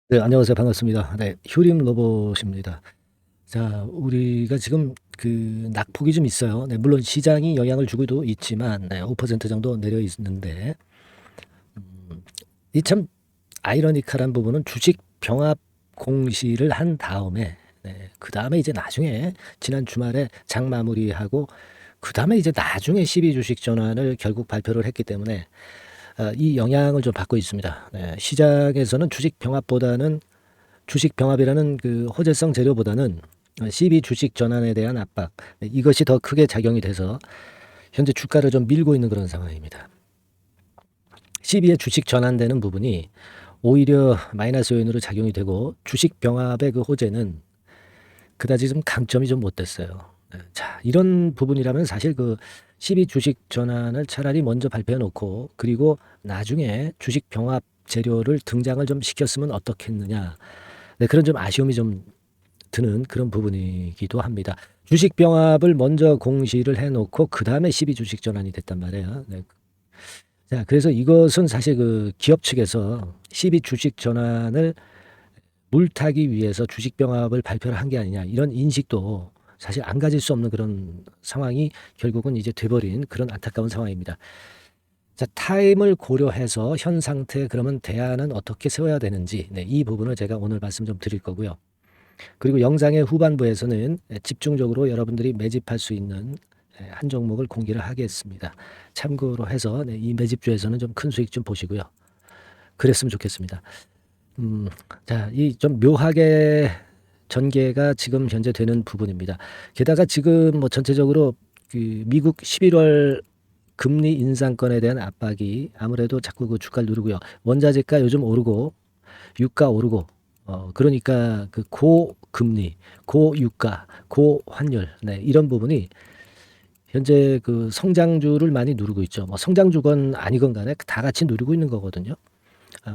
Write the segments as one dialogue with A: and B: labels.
A: 네, 안녕하세요. 반갑습니다. 네, 휴림 로봇입니다. 자, 우리가 지금 그 낙폭이 좀 있어요. 네, 물론 시장이 영향을 주고도 있지만, 네, 5% 정도 내려 있는데, 이 참 아이러니컬한 부분은 주식 병합 공시를 한 다음에, 네, 그 다음에 이제 나중에 지난 주말에 장 마무리하고, 그 다음에 이제 나중에 12 주식 전환을 결국 발표를 했기 때문에, 이 영향을 좀 받고 있습니다. 네, 시장에서는 주식 병합이라는 그 호재성 재료보다는 CB 주식 전환에 대한 압박, 이것이 더 크게 작용이 돼서 현재 주가를 좀 밀고 있는 그런 상황입니다. CB의 주식 전환되는 부분이 오히려 마이너스 요인으로 작용이 되고 주식 병합의 그 호재는 그다지 좀 강점이 좀 못 됐어요. 자, 이런 부분이라면 사실 그 CB 주식 전환을 차라리 먼저 발표해 놓고 그리고 나중에 주식 병합 재료를 등장을 좀 시켰으면 어떻겠느냐. 네, 그런 좀 아쉬움이 좀 드는 그런 부분이기도 합니다. 주식 병합을 먼저 공시를 해 놓고 그다음에 12 주식 전환이 됐단 말이에요. 네. 자, 그래서 이것은 사실 그 기업 측에서 12 주식 전환을 물타기 위해서 주식 병합을 발표를 한 게 아니냐 이런 인식도 사실 안 가질 수 없는 그런 상황이 결국은 이제 돼 버린 그런 안타까운 상황입니다. 자, 타임을 고려해서 현 상태에 그러면 대안은 어떻게 세워야 되는지, 네, 이 부분을 제가 오늘 말씀 좀 드릴 거고요. 그리고 영상의 후반부에서는 집중적으로 여러분들이 매집할 수 있는 한 종목을 공개를 하겠습니다. 참고로 해서 이 매집주에서는 좀 큰 수익 좀 보시고요. 그랬으면 좋겠습니다. 음, 자, 이 좀 묘하게 전개가 지금 현재 되는 부분입니다. 게다가 지금 뭐 전체적으로 그 미국 11월 금리 인상권에 대한 압박이 아무래도 자꾸 그 주가를 누르고요. 원자재가 요즘 오르고 유가 오르고 그러니까 그 고금리, 고유가, 고환율, 네, 이런 부분이 현재 그 성장주를 많이 누르고 있죠. 뭐 성장주건 아니건 간에 다 같이 누리고 있는 거거든요.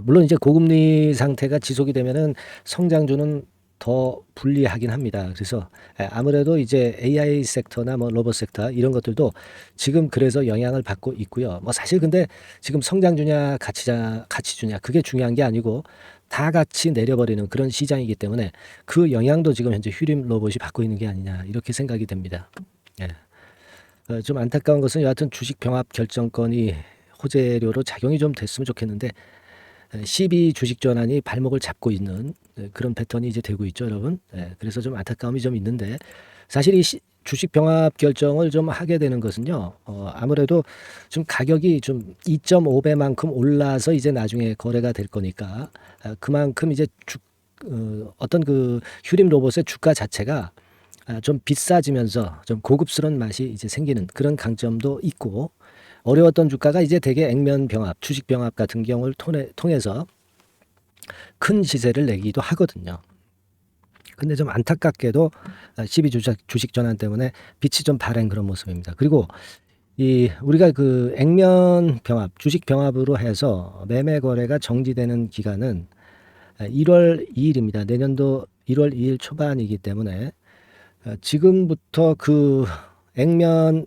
A: 물론 이제 고금리 상태가 지속이 되면은 성장주는 더 불리하긴 합니다. 그래서 아무래도 이제 AI 섹터나 뭐 로봇 섹터 이런 것들도 지금 그래서 영향을 받고 있고요. 뭐 사실 근데 지금 성장주냐 가치주냐 그게 중요한 게 아니고 다 같이 내려버리는 그런 시장이기 때문에 그 영향도 지금 현재 휴림 로봇이 받고 있는 게 아니냐 이렇게 생각이 됩니다. 예. 좀 안타까운 것은 여하튼 주식 병합 결정권이 호재료로 작용이 좀 됐으면 좋겠는데 12 주식 전환이 발목을 잡고 있는 그런 패턴이 이제 되고 있죠, 여러분. 그래서 좀 안타까움이 좀 있는데 사실 이 주식 병합 결정을 좀 하게 되는 것은요. 아무래도 좀 가격이 좀 2.5배만큼 올라서 이제 나중에 거래가 될 거니까 그만큼 이제 어떤 그 휴림 로봇의 주가 자체가 좀 비싸지면서 좀 고급스러운 맛이 이제 생기는 그런 강점도 있고 어려웠던 주가가 이제 대개 액면 병합, 주식 병합 같은 경우를 통해서 큰 시세를 내기도 하거든요. 근데 좀 안타깝게도 12 주식 전환 때문에 빛이 좀 바랜 그런 모습입니다. 그리고 이 우리가 그 액면 병합, 주식 병합으로 해서 매매 거래가 정지되는 기간은 1월 2일입니다. 내년도 1월 2일 초반이기 때문에 지금부터 그 액면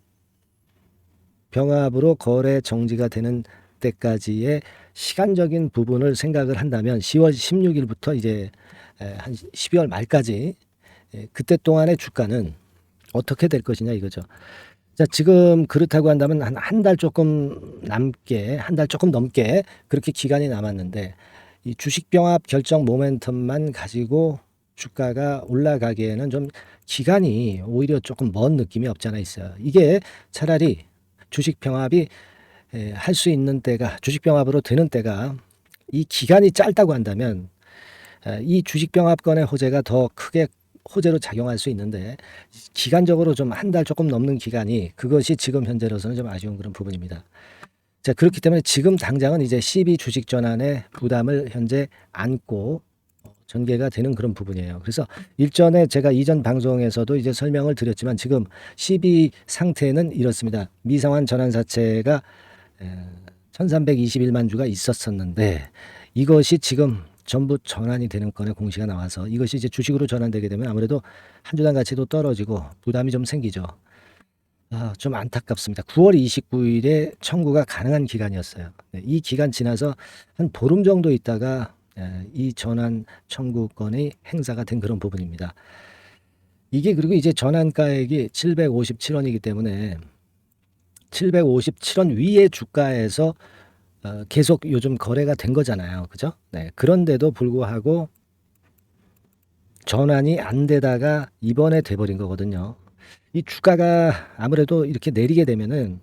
A: 병합으로 거래 정지가 되는 때까지의 시간적인 부분을 생각을 한다면 10월 16일부터 이제 한 12월 말까지 그때 동안의 주가는 어떻게 될 것이냐 이거죠. 자, 지금 그렇다고 한다면 한 달 조금 남게, 한 달 조금 넘게 그렇게 기간이 남았는데 이 주식 병합 결정 모멘텀만 가지고 주가가 올라가기에는 좀 기간이 오히려 조금 먼 느낌이 없지 않아 있어요. 이게 차라리 주식 병합이 할 수 있는 때가 주식 병합으로 되는 때가 이 기간이 짧다고 한다면 이 주식 병합권의 호재가 더 크게 호재로 작용할 수 있는데 기간적으로 좀 한 달 조금 넘는 기간이 그것이 지금 현재로서는 좀 아쉬운 그런 부분입니다. 자, 그렇기 때문에 지금 당장은 이제 12 주식 전환의 부담을 현재 안고 전개가 되는 그런 부분이에요. 그래서 일전에 제가 이전 방송에서도 이제 설명을 드렸지만 지금 12 상태는 이렇습니다. 미상환 전환사채가 1321만 주가 있었었는데 이것이 지금 전부 전환이 되는 건의 공시가 나와서 이것이 이제 주식으로 전환되게 되면 아무래도 한 주당 가치도 떨어지고 부담이 좀 생기죠. 좀 안타깝습니다. 9월 29일에 청구가 가능한 기간이었어요. 네, 이 기간 지나서 한 보름 정도 있다가 이 전환 청구권이 행사가 된 그런 부분입니다. 이게 그리고 이제 전환가액이 757원이기 때문에 757원 위의 주가에서 계속 요즘 거래가 된 거잖아요. 그죠? 네. 그런데도 불구하고 전환이 안 되다가 이번에 돼버린 거거든요. 이 주가가 아무래도 이렇게 내리게 되면은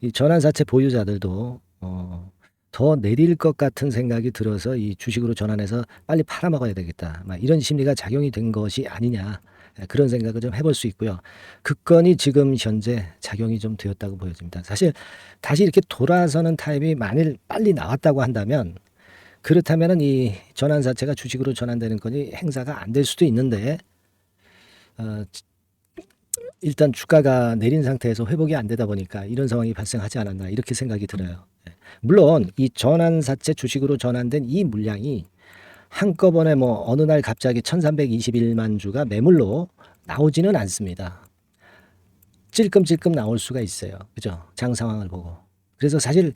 A: 이 전환사채 보유자들도 더 내릴 것 같은 생각이 들어서 이 주식으로 전환해서 빨리 팔아먹어야 되겠다. 막 이런 심리가 작용이 된 것이 아니냐. 그런 생각을 좀 해볼 수 있고요. 그 건이 지금 현재 작용이 좀 되었다고 보여집니다. 사실 다시 이렇게 돌아서는 타임이 만일 빨리 나왔다고 한다면 그렇다면은 이 전환사채가 주식으로 전환되는 건이 행사가 안 될 수도 있는데 어, 일단 주가가 내린 상태에서 회복이 안 되다 보니까 이런 상황이 발생하지 않았나 이렇게 생각이 들어요. 물론 이 전환사채 주식으로 전환된 이 물량이 한꺼번에 뭐 어느 날 갑자기 1321만 주가 매물로 나오지는 않습니다. 찔끔찔끔 나올 수가 있어요. 그죠? 장 상황을 보고. 그래서 사실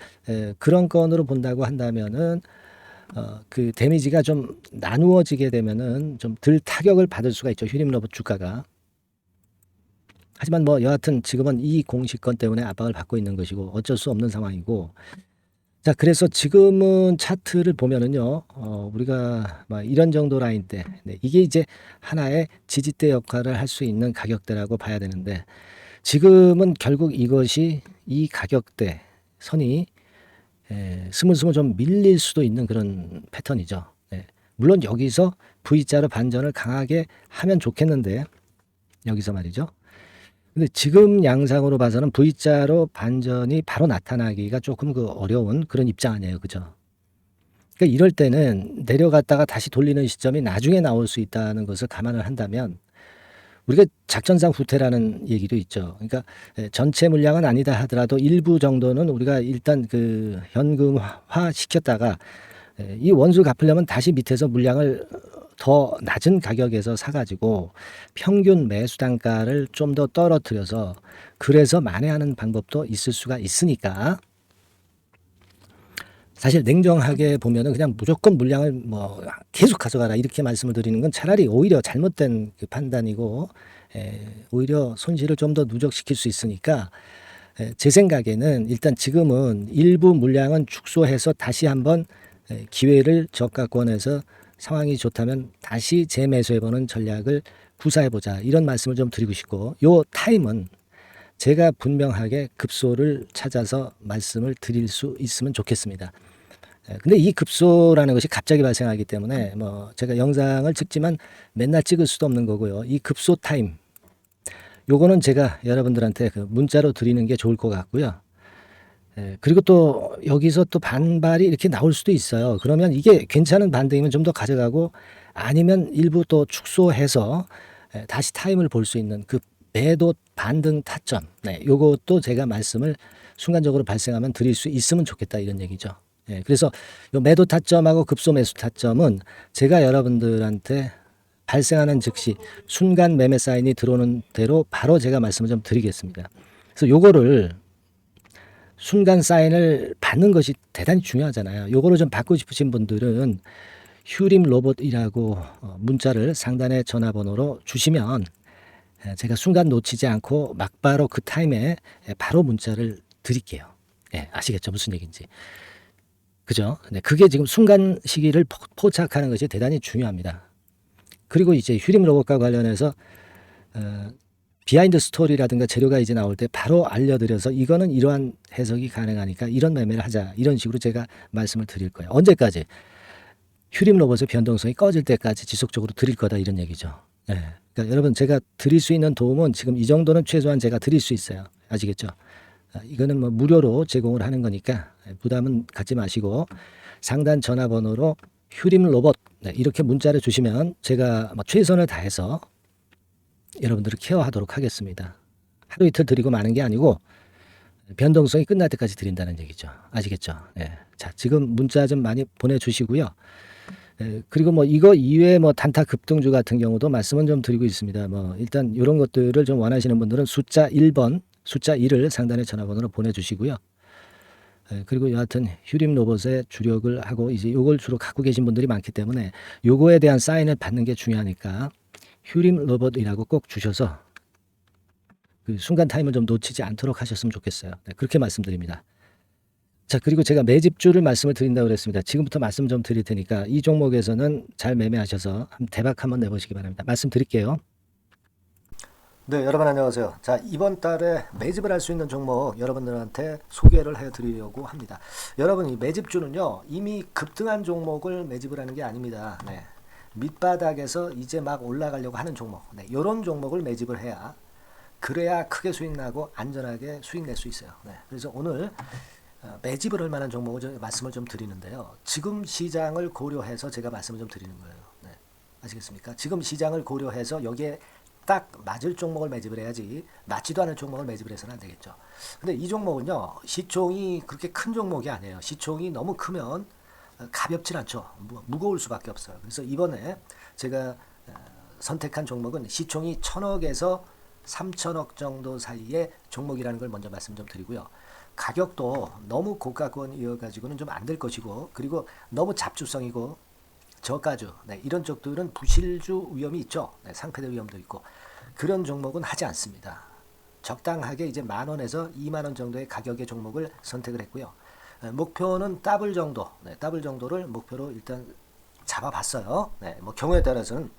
A: 그런 건으로 본다고 한다면은 그 데미지가 좀 나누어지게 되면은 좀 덜 타격을 받을 수가 있죠. 휴림로봇 주가가. 하지만 뭐 여하튼 지금은 이 공시권 때문에 압박을 받고 있는 것이고 어쩔 수 없는 상황이고. 자, 그래서 지금은 차트를 보면은요, 우리가 막 이런 정도 라인대, 네, 이게 이제 하나의 지지대 역할을 할 수 있는 가격대라고 봐야 되는데, 지금은 결국 이것이 이 가격대 선이 스물스물 좀 밀릴 수도 있는 그런 패턴이죠. 네. 물론 여기서 V자로 반전을 강하게 하면 좋겠는데, 여기서 말이죠. 근데 지금 양상으로 봐서는 V자로 반전이 바로 나타나기가 조금 그 어려운 그런 입장 아니에요. 그죠? 그러니까 이럴 때는 내려갔다가 다시 돌리는 시점이 나중에 나올 수 있다는 것을 감안을 한다면 우리가 작전상 후퇴라는 얘기도 있죠. 그러니까 전체 물량은 아니다 하더라도 일부 정도는 우리가 일단 그 현금화 시켰다가 이 원수 갚으려면 다시 밑에서 물량을 더 낮은 가격에서 사가지고 평균 매수 단가를 좀 더 떨어뜨려서 그래서 만회하는 방법도 있을 수가 있으니까 사실 냉정하게 보면은 그냥 무조건 물량을 뭐 계속 가져가라 이렇게 말씀을 드리는 건 차라리 오히려 잘못된 그 판단이고 오히려 손실을 좀 더 누적시킬 수 있으니까 제 생각에는 일단 지금은 일부 물량은 축소해서 다시 한번 기회를 저가권에서 상황이 좋다면 다시 재매수해보는 전략을 구사해보자 이런 말씀을 좀 드리고 싶고 요 타임은 제가 분명하게 급소를 찾아서 말씀을 드릴 수 있으면 좋겠습니다. 근데 이 급소라는 것이 갑자기 발생하기 때문에 뭐 제가 영상을 찍지만 맨날 찍을 수도 없는 거고요. 이 급소 타임 요거는 제가 여러분들한테 그 문자로 드리는 게 좋을 것 같고요. 그리고 또 여기서 또 반발이 이렇게 나올 수도 있어요. 그러면 이게 괜찮은 반등이면 좀 더 가져가고 아니면 일부 또 축소해서 다시 타임을 볼 수 있는 그 매도 반등 타점. 네, 요것도 제가 말씀을 순간적으로 발생하면 드릴 수 있으면 좋겠다 이런 얘기죠. 그래서 요 매도 타점하고 급소 매수 타점은 제가 여러분들한테 발생하는 즉시 순간 매매 사인이 들어오는 대로 바로 제가 말씀을 좀 드리겠습니다. 그래서 요거를 순간 사인을 받는 것이 대단히 중요하잖아요. 요거를 좀 받고 싶으신 분들은 휴림 로봇이라고 문자를 상단의 전화번호로 주시면 제가 순간 놓치지 않고 막바로 그 타임에 바로 문자를 드릴게요. 아시겠죠? 무슨 얘기인지. 그죠? 네, 그게 지금 순간 시기를 포착하는 것이 대단히 중요합니다. 그리고 이제 휴림 로봇과 관련해서 비하인드 스토리라든가 재료가 이제 나올 때 바로 알려드려서 이거는 이러한 해석이 가능하니까 이런 매매를 하자 이런 식으로 제가 말씀을 드릴 거예요. 언제까지? 휴림 로봇의 변동성이 꺼질 때까지 지속적으로 드릴 거다 이런 얘기죠. 그러니까 여러분 제가 드릴 수 있는 도움은 지금 이 정도는 최소한 제가 드릴 수 있어요. 아시겠죠? 이거는 뭐 무료로 제공을 하는 거니까 부담은 갖지 마시고 상단 전화번호로 휴림 로봇 이렇게 문자를 주시면 제가 뭐 최선을 다해서 여러분들을 케어하도록 하겠습니다. 하루 이틀 드리고 마는 게 아니고 변동성이 끝날 때까지 드린다는 얘기죠. 아시겠죠? 자, 지금 문자 좀 많이 보내주시고요. 그리고 뭐 이거 이외에 뭐 단타 급등주 같은 경우도 말씀은 좀 드리고 있습니다. 뭐 일단 이런 것들을 좀 원하시는 분들은 숫자 1번, 숫자 1을 상단의 전화번호로 보내주시고요. 그리고 여하튼 휴림 로봇에 주력을 하고 이제 요걸 주로 갖고 계신 분들이 많기 때문에 요거에 대한 사인을 받는 게 중요하니까 휴림 로봇이라고 꼭 주셔서 그 순간 타임을 좀 놓치지 않도록 하셨으면 좋겠어요. 네, 그렇게 말씀드립니다. 자, 그리고 제가 매집주를 말씀을 드린다고 그랬습니다. 지금부터 말씀 좀 드릴 테니까 이 종목에서는 잘 매매하셔서 대박 한번 내보시기 바랍니다. 말씀드릴게요. 네, 여러분 안녕하세요. 자, 이번 달에 매집을 할 수 있는 종목 여러분들한테 소개를 해드리려고 합니다. 여러분, 이 매집주는요, 이미 급등한 종목을 매집을 하는 게 아닙니다. 네, 밑바닥에서 이제 막 올라가려고 하는 종목, 네, 이런 종목을 매집을 해야 그래야 크게 수익 나고 안전하게 수익 낼 수 있어요. 네, 그래서 오늘 매집을 할 만한 종목을 말씀을 좀 드리는데요. 지금 시장을 고려해서 제가 말씀을 좀 드리는 거예요. 네, 아시겠습니까? 지금 시장을 고려해서 여기에 딱 맞을 종목을 매집을 해야지 맞지도 않을 종목을 매집을 해서는 안 되겠죠. 근데 이 종목은요, 시총이 그렇게 큰 종목이 아니에요. 시총이 너무 크면 가볍진 않죠. 무거울 수밖에 없어요. 그래서 이번에 제가 선택한 종목은 시총이 1000억에서 3000억 정도 사이의 종목이라는 걸 먼저 말씀 좀 드리고요. 가격도 너무 고가권이어가지고는 좀 안 될 것이고, 그리고 너무 잡주성이고 저가주, 네, 이런 쪽들은 부실주 위험이 있죠. 네, 상패대 위험도 있고 그런 종목은 하지 않습니다. 적당하게 이제 10,000원에서 20,000원 정도의 가격의 종목을 선택을 했고요. 목표는 더블 정도, 네, 더블 정도를 목표로 일단 잡아봤어요. 네, 뭐 경우에 따라서는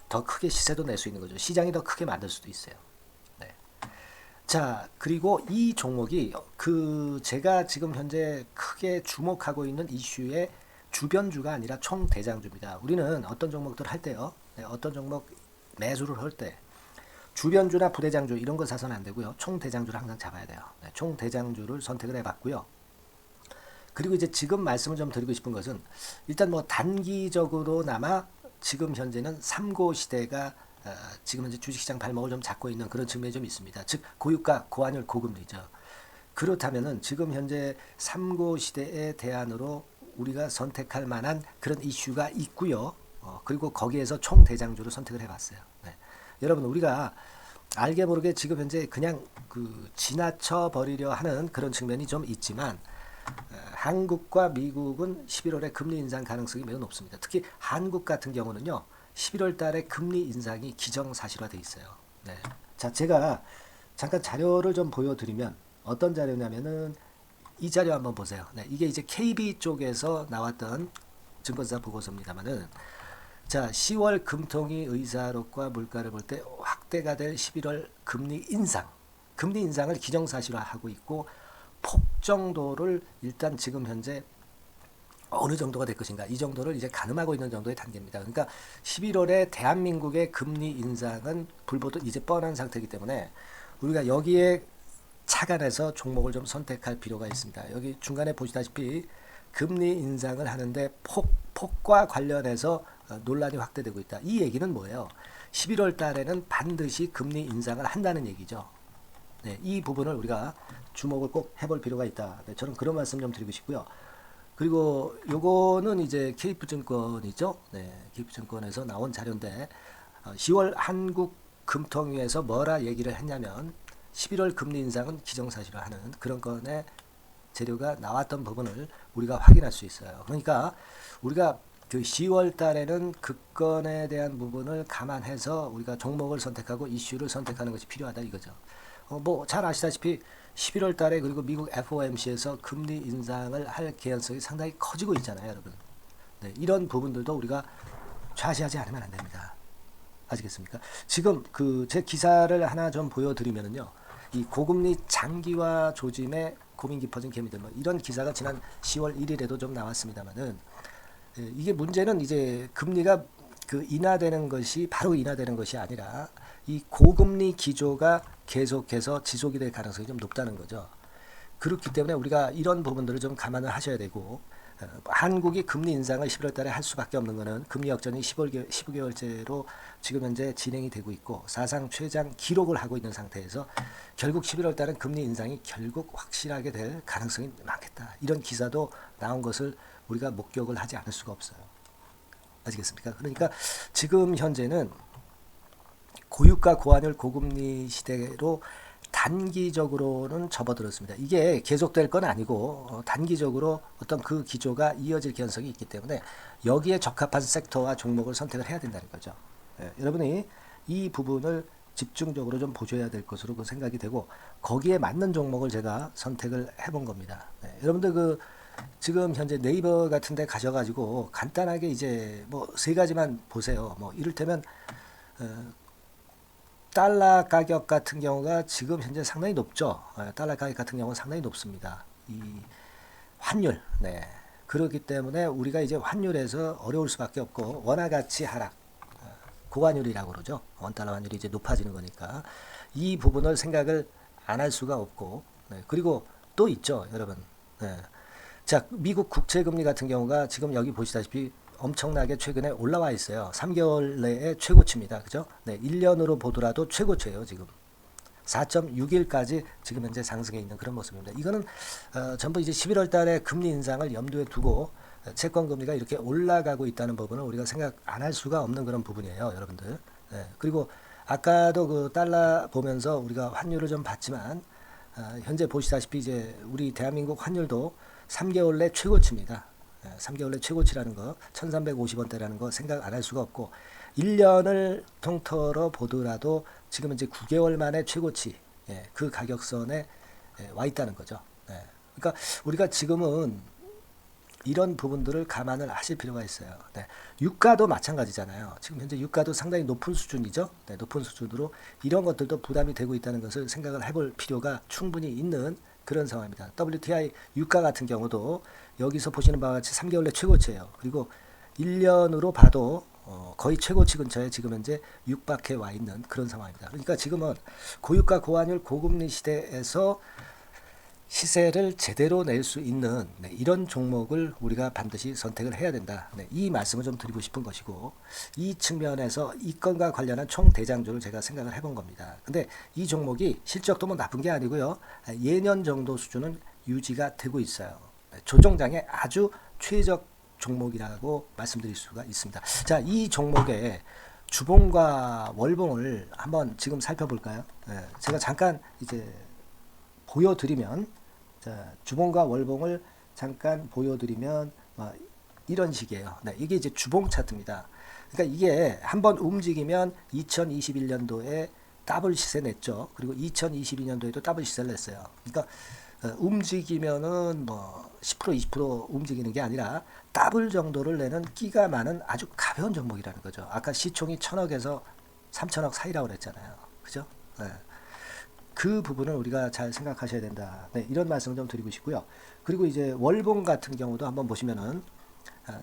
A: 더 크게 시세도 낼 수 있는 거죠. 시장이 더 크게 만들 수도 있어요. 네. 자, 그리고 이 종목이 제가 지금 현재 크게 주목하고 있는 이슈의 주변주가 아니라 총대장주입니다. 우리는 어떤 종목들 할 때요, 네, 어떤 종목 매수를 할 때 주변주나 부대장주 이런 거 사서는 안 되고요. 총대장주를 항상 잡아야 돼요. 네, 총대장주를 선택을 해봤고요. 그리고 이제 지금 말씀을 좀 드리고 싶은 것은 일단 뭐 단기적으로나마 지금 현재는 3고 시대가 지금 현재 주식시장 발목을 좀 잡고 있는 그런 측면이 좀 있습니다. 즉 고유가, 고환율, 고금리죠. 그렇다면은 지금 현재 3고 시대의 대안으로 우리가 선택할 만한 그런 이슈가 있고요. 그리고 거기에서 총대장주를 선택을 해봤어요. 네. 여러분, 우리가 알게 모르게 지금 현재 그냥 지나쳐 버리려 하는 그런 측면이 좀 있지만 한국과 미국은 11월에 금리 인상 가능성이 매우 높습니다. 특히 한국 같은 경우는요, 11월 달에 금리 인상이 기정사실화되어 있어요. 네. 자, 제가 잠깐 자료를 좀 보여드리면 어떤 자료냐면은 이 자료 한번 보세요. 네, 이게 이제 KB 쪽에서 나왔던 증권사 보고서입니다만은, 자, 10월 금통위 의사록과 물가를 볼 때 확대가 될 11월 금리 인상을 기정사실화하고 있고, 폭 정도를 일단 지금 현재 어느 정도가 될 것인가, 이 정도를 이제 가늠하고 있는 정도의 단계입니다. 그러니까 11월에 대한민국의 금리 인상은 불보듯 이제 뻔한 상태이기 때문에 우리가 여기에 착안해서 종목을 좀 선택할 필요가 있습니다. 여기 중간에 보시다시피 금리 인상을 하는데 폭과 관련해서 논란이 확대되고 있다. 이 얘기는 뭐예요? 11월 달에는 반드시 금리 인상을 한다는 얘기죠. 네, 이 부분을 우리가 주목을 꼭 해볼 필요가 있다. 네, 저는 그런 말씀 좀 드리고 싶고요. 그리고 요거는 이제 KF증권이죠. 네, KF증권에서 나온 자료인데 10월 한국 금통위에서 뭐라 얘기를 했냐면 11월 금리 인상은 기정사실화하는 그런 건의 재료가 나왔던 부분을 우리가 확인할 수 있어요. 그러니까 우리가 10월 달에는 그 건에 대한 부분을 감안해서 우리가 종목을 선택하고 이슈를 선택하는 것이 필요하다 이거죠. 뭐 잘 아시다시피 11월 달에 그리고 미국 FOMC에서 금리 인상을 할 개연성이 상당히 커지고 있잖아요, 여러분. 네, 이런 부분들도 우리가 좌시하지 않으면 안 됩니다. 아시겠습니까? 지금 제 기사를 하나 좀 보여드리면은요, 이 고금리 장기화 조짐에 고민 깊어진 개미들, 뭐 이런 기사가 지난 10월 1일에도 좀 나왔습니다만은, 이게 문제는 이제 금리가 인하되는 것이 바로 인하되는 것이 아니라 이 고금리 기조가 계속해서 지속이 될 가능성이 좀 높다는 거죠. 그렇기 때문에 우리가 이런 부분들을 좀 감안을 하셔야 되고, 한국이 금리 인상을 11월 달에 할 수밖에 없는 것은 금리 역전이 15개월째로 지금 현재 진행이 되고 있고 사상 최장 기록을 하고 있는 상태에서 결국 11월 달은 금리 인상이 결국 확실하게 될 가능성이 많겠다. 이런 기사도 나온 것을 우리가 목격을 하지 않을 수가 없어요. 아시겠습니까? 그러니까 지금 현재는 고유가, 고환율, 고금리 시대로 단기적으로는 접어들었습니다. 이게 계속될 건 아니고 단기적으로 어떤 그 기조가 이어질 가능성이 있기 때문에 여기에 적합한 섹터와 종목을 선택을 해야 된다는 거죠. 여러분이 이 부분을 집중적으로 좀 보셔야 될 것으로 그 생각이 되고 거기에 맞는 종목을 제가 선택을 해본 겁니다. 여러분들 그 지금 현재 네이버 같은 데 가셔가지고 간단하게 이제 뭐 세 가지만 보세요. 뭐 이를테면 달러 가격 같은 경우가 지금 현재 상당히 높죠. 달러 가격 같은 경우는 상당히 높습니다. 이 환율, 네. 그렇기 때문에 우리가 이제 환율에서 어려울 수밖에 없고 원화 가치 하락, 고환율이라고 그러죠. 원달러 환율이 이제 높아지는 거니까 이 부분을 생각을 안 할 수가 없고, 네. 그리고 또 있죠, 여러분. 네. 자, 미국 국채금리 같은 경우가 지금 여기 보시다시피 엄청나게 최근에 올라와 있어요. 3개월 내에 최고치입니다. 그죠? 네, 1년으로 보더라도 최고치예요, 지금. 4.61까지 지금 현재 상승해 있는 그런 모습입니다. 이거는 전부 이제 11월 달에 금리 인상을 염두에 두고 채권 금리가 이렇게 올라가고 있다는 부분을 우리가 생각 안 할 수가 없는 그런 부분이에요, 여러분들. 네, 그리고 아까도 그 달러 보면서 우리가 환율을 좀 봤지만 현재 보시다시피 이제 우리 대한민국 환율도 3개월 내 최고치입니다. 3개월 내 최고치라는 거 1350원대라는 거 생각 안 할 수가 없고 1년을 통틀어 보더라도 지금 이제 9개월 만에 최고치 그 가격선에 와 있다는 거죠. 그러니까 우리가 지금은 이런 부분들을 감안을 하실 필요가 있어요. 유가도 마찬가지잖아요. 지금 현재 유가도 상당히 높은 수준이죠. 높은 수준으로 이런 것들도 부담이 되고 있다는 것을 생각을 해볼 필요가 충분히 있는 그런 상황입니다. WTI 유가 같은 경우도 여기서 보시는 바와 같이 3개월 내 최고치예요. 그리고 1년으로 봐도 거의 최고치 근처에 지금 현재 육박해 와 있는 그런 상황입니다. 그러니까 지금은 고유가 고환율 고금리 시대에서 시세를 제대로 낼 수 있는 이런 종목을 우리가 반드시 선택을 해야 된다. 이 말씀을 좀 드리고 싶은 것이고 이 측면에서 이 건과 관련한 총 대장주를 제가 생각을 해본 겁니다. 근데 이 종목이 실적도 뭐 나쁜 게 아니고요. 예년 정도 수준은 유지가 되고 있어요. 조정장의 아주 최적 종목이라고 말씀드릴 수가 있습니다. 자, 이 종목의 주봉과 월봉을 한번 지금 살펴볼까요? 제가 잠깐 이제 보여드리면 자, 주봉과 월봉을 잠깐 보여드리면 이런 식이에요. 이게 이제 주봉 차트입니다. 그러니까 이게 한번 움직이면 2021년도에 더블 시세 냈죠. 그리고 2022년도에도 더블 시세를 냈어요. 그러니까 움직이면은 뭐 10% 20% 움직이는 게 아니라 더블 정도를 내는 끼가 많은 아주 가벼운 종목이라는 거죠. 아까 시총이 1000억에서 3000억 사이라고 그랬잖아요. 그죠? 그 부분을 우리가 잘 생각하셔야 된다. 이런 말씀을 좀 드리고 싶고요. 그리고 이제 월봉 같은 경우도 한번 보시면은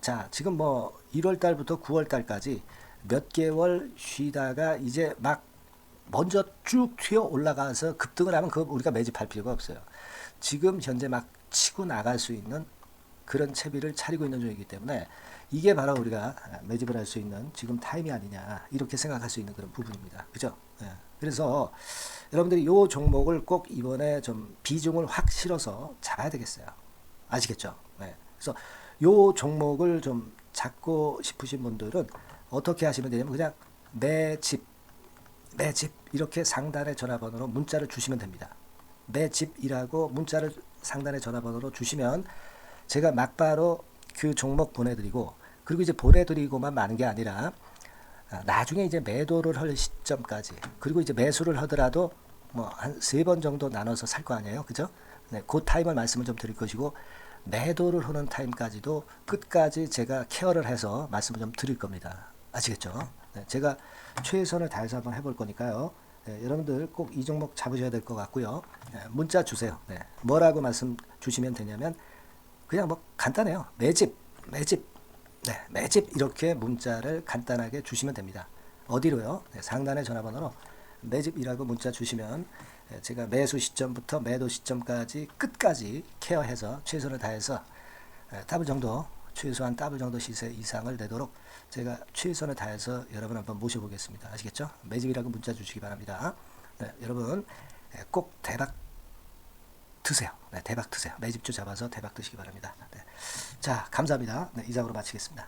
A: 자, 지금 뭐 1월 달부터 9월 달까지 몇 개월 쉬다가 이제 막 먼저 쭉 튀어 올라가서 급등을 하면 그거 우리가 매집할 필요가 없어요. 지금 현재 막 치고 나갈 수 있는 그런 채비를 차리고 있는 중이기 때문에 이게 바로 우리가 매집을 할 수 있는 지금 타임이 아니냐 이렇게 생각할 수 있는 그런 부분입니다. 그죠? 그래서 여러분들이 이 종목을 꼭 이번에 좀 비중을 확 실어서 잡아야 되겠어요. 아시겠죠? 그래서 이 종목을 좀 잡고 싶으신 분들은 어떻게 하시면 되냐면 그냥 매집 이렇게 상단의 전화번호로 문자를 주시면 됩니다. 매집이라고 문자를 상단의 전화번호로 주시면 제가 막바로 그 종목 보내드리고 그리고 이제 보내드리고만 마는 게 아니라 나중에 이제 매도를 할 시점까지 그리고 이제 매수를 하더라도 뭐 한 3번 정도 나눠서 살 거 아니에요. 그죠? 그 타임을 말씀을 좀 드릴 것이고 매도를 하는 타임까지도 끝까지 제가 케어를 해서 말씀을 좀 드릴 겁니다. 아시겠죠? 제가 최선을 다해서 한번 해볼 거니까요. 여러분들 꼭 이 종목 잡으셔야 될 것 같고요. 문자 주세요. 뭐라고 말씀 주시면 되냐면 그냥 뭐 간단해요. 매집 이렇게 문자를 간단하게 주시면 됩니다. 어디로요? 상단의 전화번호로 매집이라고 문자 주시면 제가 매수 시점부터 매도 시점까지 끝까지 케어해서 최선을 다해서 더블 정도 최소한 더블 정도 시세 이상을 내도록 제가 최선을 다해서 여러분 한번 모셔보겠습니다. 아시겠죠? 매집이라고 문자 주시기 바랍니다. 여러분 꼭 대박 드세요. 대박 드세요. 매집주 잡아서 대박 드시기 바랍니다. 자, 감사합니다. 이상으로 마치겠습니다.